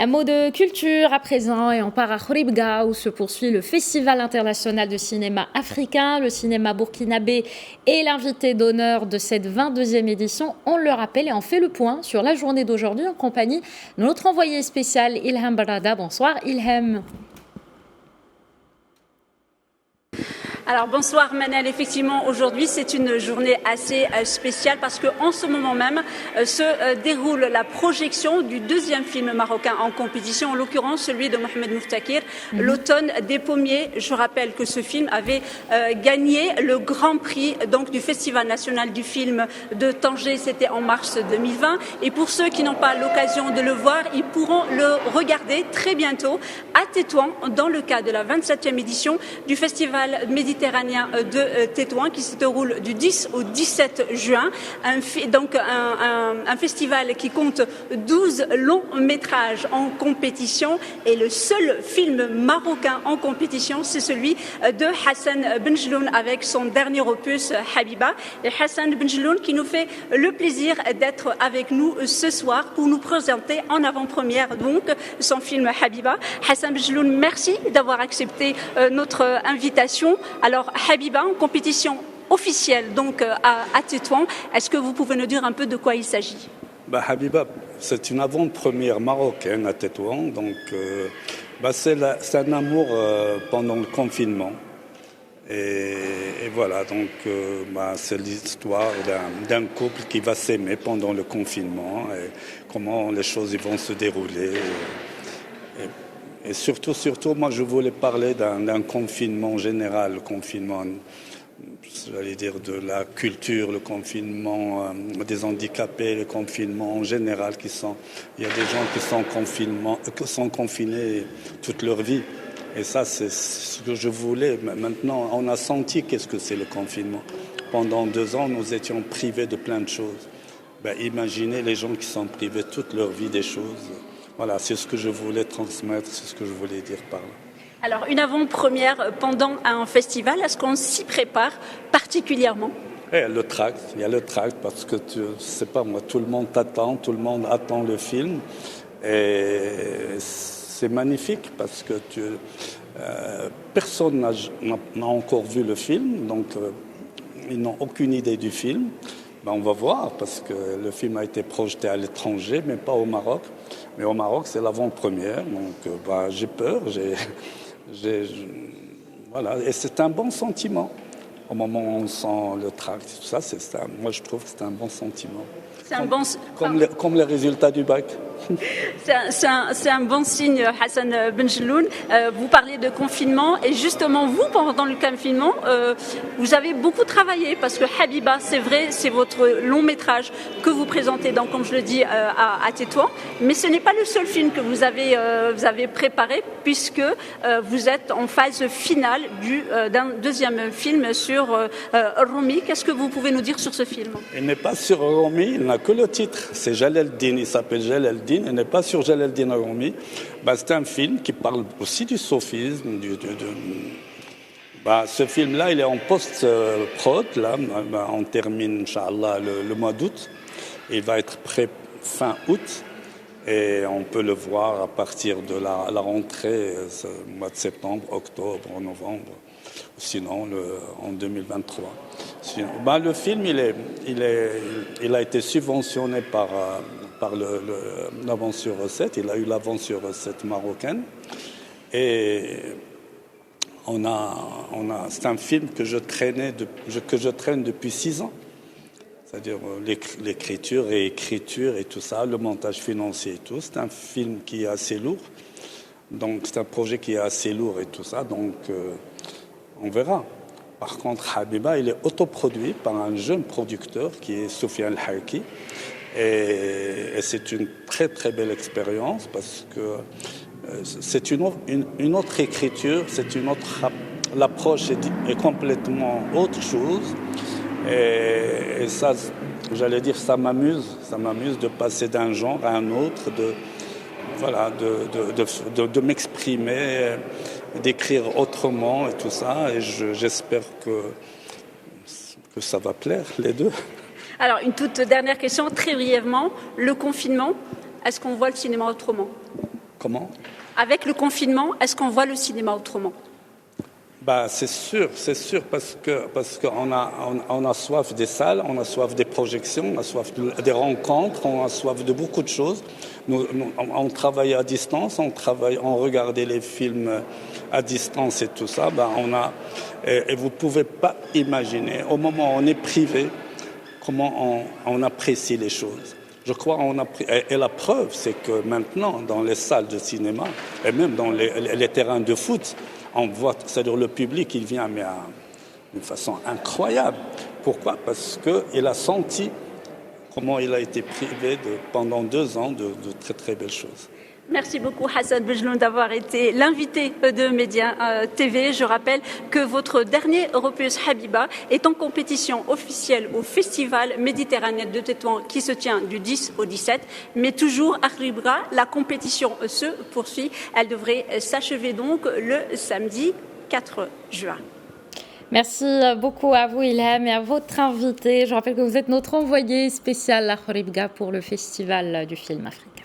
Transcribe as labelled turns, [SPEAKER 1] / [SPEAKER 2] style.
[SPEAKER 1] Un mot de culture à présent et on part à Khouribga où se poursuit le Festival international de cinéma africain. Le cinéma burkinabé est l'invité d'honneur de cette 22e édition. On le rappelle et on fait le point sur la journée d'aujourd'hui en compagnie de notre envoyé spécial Ilham Barada. Bonsoir Ilham.
[SPEAKER 2] Alors bonsoir Manel, effectivement aujourd'hui c'est une journée assez spéciale parce qu'en ce moment même se déroule la projection du deuxième film marocain en compétition, en l'occurrence celui de Mohamed Mouhtakir, L'automne des pommiers. Je rappelle que ce film avait gagné le grand prix donc, du Festival national du film de Tanger, c'était en mars 2020 et pour ceux qui n'ont pas l'occasion de le voir, ils pourront le regarder très bientôt à Tétouan dans le cadre de la 27e édition du Festival méditerranéen de Tétouan qui se déroule du 10 au 17 juin. Un festival qui compte 12 longs métrages en compétition et le seul film marocain en compétition, c'est celui de Hassan Benjeloun avec son dernier opus Habiba. Et Hassan Benjeloun qui nous fait le plaisir d'être avec nous ce soir pour nous présenter en avant-première donc son film Habiba. Hassan Benjeloun, merci d'avoir accepté notre invitation. Alors Habiba en compétition officielle donc à Tétouan, est-ce que vous pouvez nous dire un peu de quoi il s'agit?
[SPEAKER 3] Habiba, c'est une avant-première marocaine à Tétouan, donc c'est un amour pendant le confinement. Et voilà, donc c'est l'histoire d'un couple qui va s'aimer pendant le confinement et comment les choses vont se dérouler. Et surtout, moi, je voulais parler d'un confinement général, le confinement, j'allais dire, de la culture, le confinement des handicapés, le confinement en général. Il y a des gens qui sont confinés toute leur vie. Et ça, c'est ce que je voulais. Maintenant, on a senti qu'est-ce que c'est le confinement. Pendant 2 ans, nous étions privés de plein de choses. Imaginez les gens qui sont privés toute leur vie des choses. Voilà, c'est ce que je voulais transmettre, c'est ce que je voulais dire par là.
[SPEAKER 2] Alors, une avant-première pendant un festival, est-ce qu'on s'y prépare particulièrement?
[SPEAKER 3] Il y a le tract parce que, c'est pas moi, tout le monde t'attend, tout le monde attend le film. Et c'est magnifique parce que personne n'a encore vu le film, donc ils n'ont aucune idée du film. On va voir parce que le film a été projeté à l'étranger, mais pas au Maroc. Mais au Maroc, c'est l'avant-première, donc j'ai peur. Voilà, et c'est un bon sentiment. Au moment où on sent le tract, tout ça, moi je trouve que c'est un bon sentiment. Comme les résultats du bac.
[SPEAKER 2] C'est un bon signe, Hassan Benjeloun. Vous parlez de confinement et justement vous, pendant le confinement, vous avez beaucoup travaillé parce que Habiba, c'est vrai, c'est votre long métrage que vous présentez, donc, comme je le dis, à Tétouan. Mais ce n'est pas le seul film que vous avez préparé puisque vous êtes en phase finale d'un deuxième film sur Rumi. Qu'est-ce que vous pouvez nous dire sur ce film?
[SPEAKER 3] Il n'est pas sur Rumi, il n'a que le titre. C'est Jalaluddin, il s'appelle Jalaluddin. Il n'est pas sur Jalaluddin Rumi. C'est un film qui parle aussi du sophisme. Ce film-là, il est en post-prod. On termine, Inch'Allah, le mois d'août. Il va être prêt fin août. Et on peut le voir à partir de la rentrée, mois de septembre, octobre, novembre. Sinon, en 2023. Le film, il a été subventionné par l'avance sur recette. Il a eu l'avance sur recette marocaine. Et c'est un film que je traîne depuis 6 ans. C'est-à-dire l'écriture et tout ça, le montage financier et tout. C'est un film qui est assez lourd. Donc, c'est un projet qui est assez lourd et tout ça. Donc, on verra. Par contre, Habiba, il est autoproduit par un jeune producteur qui est Soufiane El-Harki. Et c'est une très très belle expérience parce que c'est une autre écriture, l'approche est complètement autre chose. Et ça, j'allais dire, ça m'amuse de passer d'un genre à un autre, de m'exprimer, d'écrire autrement et tout ça. Et j'espère que ça va plaire, les deux.
[SPEAKER 2] Alors, une toute dernière question, très brièvement. Le confinement, est-ce qu'on voit le cinéma autrement?
[SPEAKER 3] Comment?
[SPEAKER 2] Avec le confinement, est-ce qu'on voit le cinéma autrement?
[SPEAKER 3] C'est sûr, parce qu'on a soif des salles, on a soif des projections, on a soif des rencontres, on a soif de beaucoup de choses. On travaille à distance, on regardait les films à distance et tout ça. Et vous pouvez pas imaginer, au moment où on est privé, comment on apprécie les choses. Je crois et la preuve, c'est que maintenant, dans les salles de cinéma et même dans les terrains de foot, on voit, c'est-à-dire le public, il vient d'une façon incroyable. Pourquoi? Parce qu'il a senti comment il a été privé pendant 2 ans de très très belles choses.
[SPEAKER 2] Merci beaucoup Hassan Bejloun d'avoir été l'invité de Média TV. Je rappelle que votre dernier Europeus Habiba est en compétition officielle au Festival méditerranéen de Tétouan qui se tient du 10 au 17. Mais toujours à Khouribga, la compétition se poursuit. Elle devrait s'achever donc le samedi 4 juin.
[SPEAKER 1] Merci beaucoup à vous Ilham et à votre invité. Je rappelle que vous êtes notre envoyé spécial à Khouribga pour le Festival du film africain.